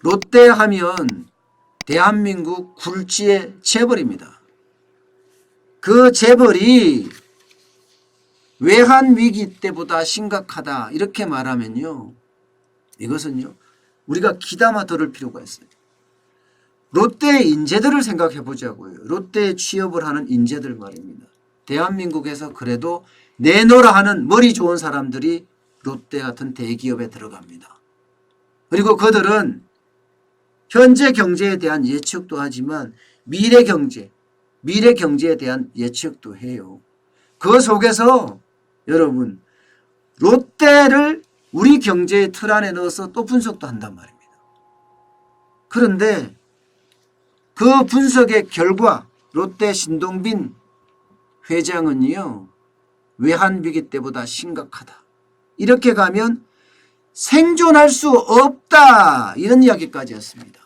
롯데 하면 대한민국 굴지의 재벌입니다. 그 재벌이 외환위기 때보다 심각하다 이렇게 말하면요, 이것은요 우리가 귀담아 들을 필요가 있어요. 롯데의 인재들을 생각해 보자고요. 롯데에 취업을 하는 인재들 말입니다. 대한민국에서 그래도 내노라 하는 머리 좋은 사람들이 롯데 같은 대기업에 들어갑니다. 그리고 그들은 현재 경제에 대한 예측도 하지만 미래 경제에 대한 예측도 해요. 그 속에서 여러분 롯데를 우리 경제의 틀 안에 넣어서 또 분석도 한단 말입니다. 그런데 그 분석의 결과 롯데 신동빈 회장은요, 외환위기 때보다 심각하다. 이렇게 가면 생존할 수 없다. 이런 이야기까지 했습니다.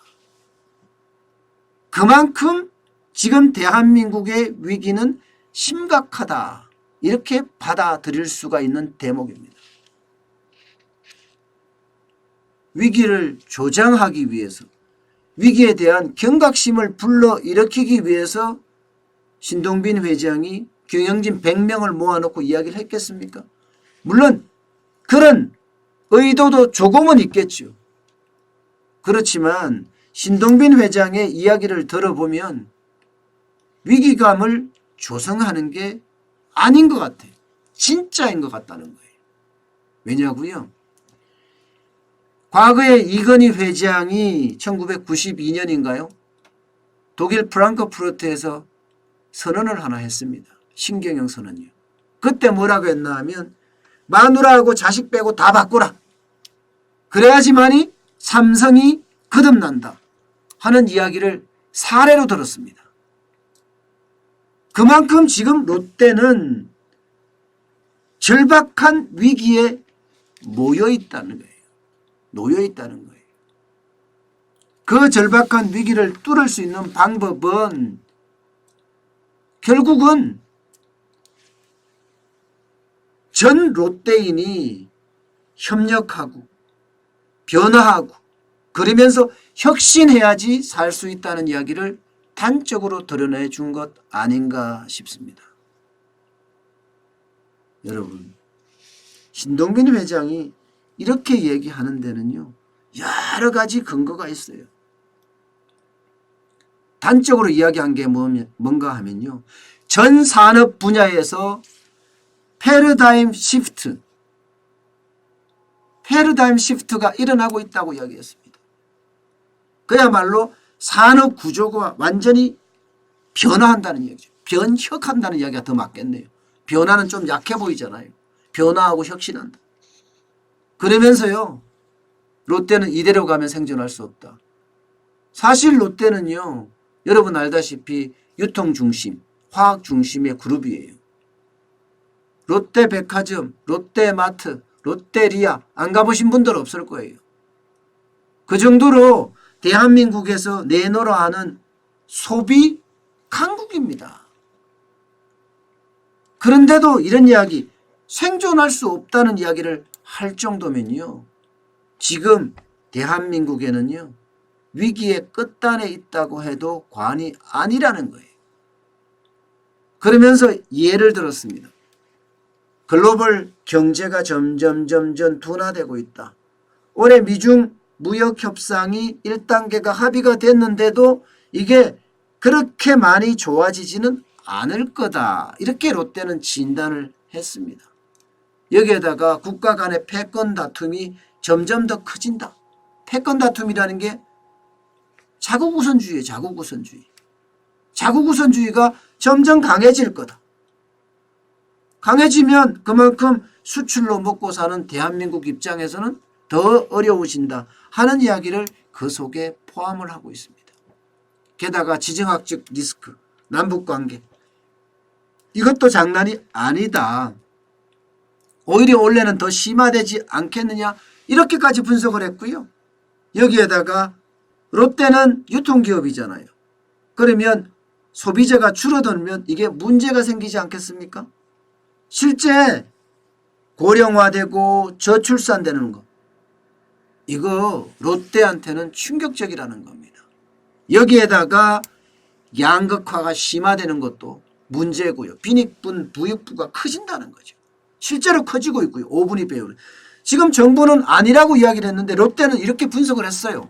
그만큼 지금 대한민국의 위기는 심각하다. 이렇게 받아들일 수가 있는 대목입니다. 위기를 조장하기 위해서, 위기에 대한 경각심을 불러일으키기 위해서 신동빈 회장이 경영진 100명을 모아놓고 이야기를 했겠습니까? 물론 그런 의도도 조금은 있겠죠. 그렇지만 신동빈 회장의 이야기를 들어보면 위기감을 조성하는 게 아닌 것 같아요. 진짜인 것 같다는 거예요. 왜냐고요? 과거에 이건희 회장이 1992년인가요? 독일 프랑크푸르트에서 선언을 하나 했습니다. 신경영 선언이요. 그때 뭐라고 했나 하면 마누라하고 자식 빼고 다 바꾸라. 그래야지만이 삼성이 거듭난다 하는 이야기를 사례로 들었습니다. 그만큼 지금 롯데는 절박한 위기에 놓여 있다는 거예요. 그 절박한 위기를 뚫을 수 있는 방법은 결국은 전 롯데인이 협력하고 변화하고 그러면서 혁신해야지 살 수 있다는 이야기를 단적으로 드러내 준 것 아닌가 싶습니다. 여러분, 신동빈 회장이 이렇게 얘기하는 데는요, 여러 가지 근거가 있어요. 단적으로 이야기한 게 뭔가 하면요, 전 산업 분야에서 패러다임 시프트가 일어나고 있다고 이야기했습니다. 그야말로 산업 구조가 완전히 변화한다는 이야기죠. 변혁한다는 이야기가 더 맞겠네요. 변화는 좀 약해 보이잖아요. 변화하고 혁신한다. 그러면서요, 롯데는 이대로 가면 생존할 수 없다. 사실 롯데는요, 여러분 알다시피 유통 중심, 화학 중심의 그룹이에요. 롯데백화점, 롯데마트, 롯데리아 안 가보신 분들 없을 거예요. 그 정도로 대한민국에서 내놓으라 하는 소비 강국입니다. 그런데도 이런 이야기, 생존할 수 없다는 이야기를 할 정도면요, 지금 대한민국에는요, 위기의 끝단에 있다고 해도 과언이 아니라는 거예요. 그러면서 예를 들었습니다. 글로벌 경제가 점점 둔화되고 있다. 올해 미중 무역협상이 1단계가 합의가 됐는데도 이게 그렇게 많이 좋아지지는 않을 거다. 이렇게 롯데는 진단을 했습니다. 여기에다가 국가 간의 패권 다툼이 점점 더 커진다. 패권 다툼이라는 게 자국우선주의예요. 자국우선주의가 점점 강해질 거다. 강해지면 그만큼 수출로 먹고 사는 대한민국 입장에서는 더 어려워진다 하는 이야기를 그 속에 포함을 하고 있습니다. 게다가 지정학적 리스크, 남북관계, 이것도 장난이 아니다. 오히려 원래는 더 심화되지 않겠느냐, 이렇게까지 분석을 했고요. 여기에다가 롯데는 유통기업이잖아요. 그러면 소비자가 줄어들면 이게 문제가 생기지 않겠습니까? 실제 고령화되고 저출산되는 것, 이거 롯데한테는 충격적이라는 겁니다. 여기에다가 양극화가 심화되는 것도 문제고요. 빈익분 부익부가 커진다는 거죠. 실제로 커지고 있고요. 5분위 배율. 지금 정부는 아니라고 이야기를 했는데 롯데는 이렇게 분석을 했어요.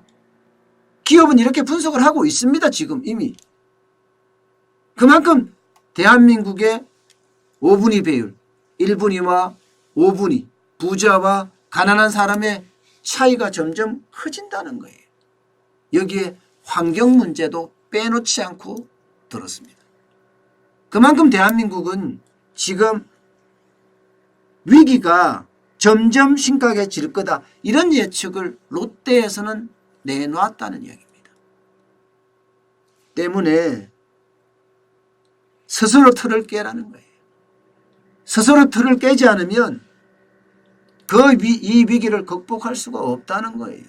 기업은 이렇게 분석을 하고 있습니다. 지금 이미. 그만큼 대한민국의 5분위 배율, 1분위와 5분위, 부자와 가난한 사람의 차이가 점점 커진다는 거예요. 여기에 환경 문제도 빼놓지 않고 들었습니다. 그만큼 대한민국은 지금 위기가 점점 심각해질 거다. 이런 예측을 롯데에서는 내놓았다는 이야기입니다. 때문에 스스로 틀을 깨라는 거예요. 스스로 틀을 깨지 않으면 이 위기를 극복할 수가 없다는 거예요.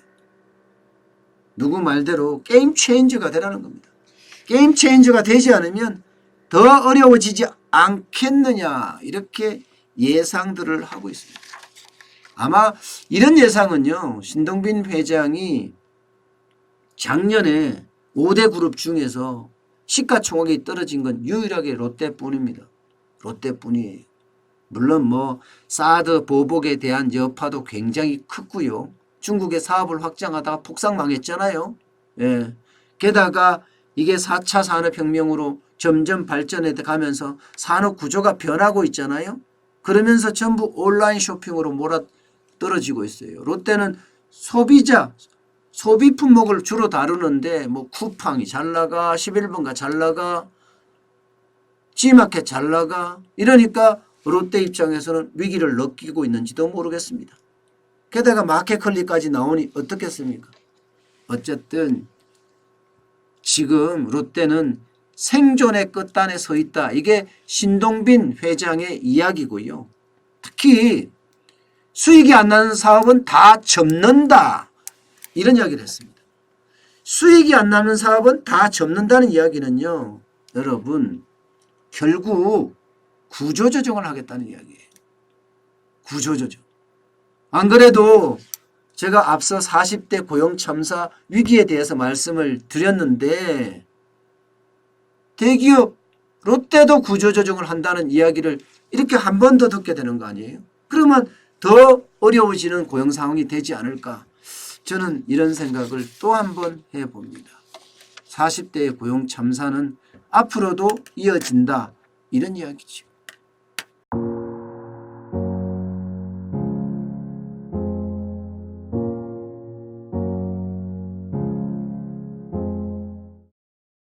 누구 말대로 게임 체인저가 되라는 겁니다. 게임 체인저가 되지 않으면 더 어려워지지 않겠느냐 이렇게 예상들을 하고 있습니다. 아마 이런 예상은요. 신동빈 회장이 작년에 5대 그룹 중에서 시가총액이 떨어진 건 유일하게 롯데뿐입니다. 롯데뿐이에요. 물론 뭐 사드 보복에 대한 여파도 굉장히 컸고요. 중국의 사업을 확장하다가 폭삭망했잖아요. 예. 게다가 이게 4차 산업혁명으로 점점 발전해 가면서 산업 구조가 변하고 있잖아요. 그러면서 전부 온라인 쇼핑으로 몰아떨어지고 있어요. 롯데는 소비자, 소비 품목을 주로 다루는데 뭐 쿠팡이 잘 나가, 11번가 잘 나가, G마켓 잘 나가. 이러니까 롯데 입장에서는 위기를 느끼고 있는지도 모르겠습니다. 게다가 마켓컬리까지 나오니 어떻겠습니까? 어쨌든 지금 롯데는 생존의 끝단에 서 있다. 이게 신동빈 회장의 이야기고요. 특히 수익이 안 나는 사업은 다 접는다. 이런 이야기를 했습니다. 수익이 안 나는 사업은 다 접는다는 이야기는요. 여러분 결국 구조조정을 하겠다는 이야기예요. 구조조정. 안 그래도 제가 앞서 40대 고용참사 위기에 대해서 말씀을 드렸는데 대기업 롯데도 구조조정을 한다는 이야기를 이렇게 한 번 더 듣게 되는 거 아니에요? 그러면 더 어려워지는 고용 상황이 되지 않을까? 저는 이런 생각을 또 한 번 해봅니다. 40대의 고용 참사는 앞으로도 이어진다. 이런 이야기죠.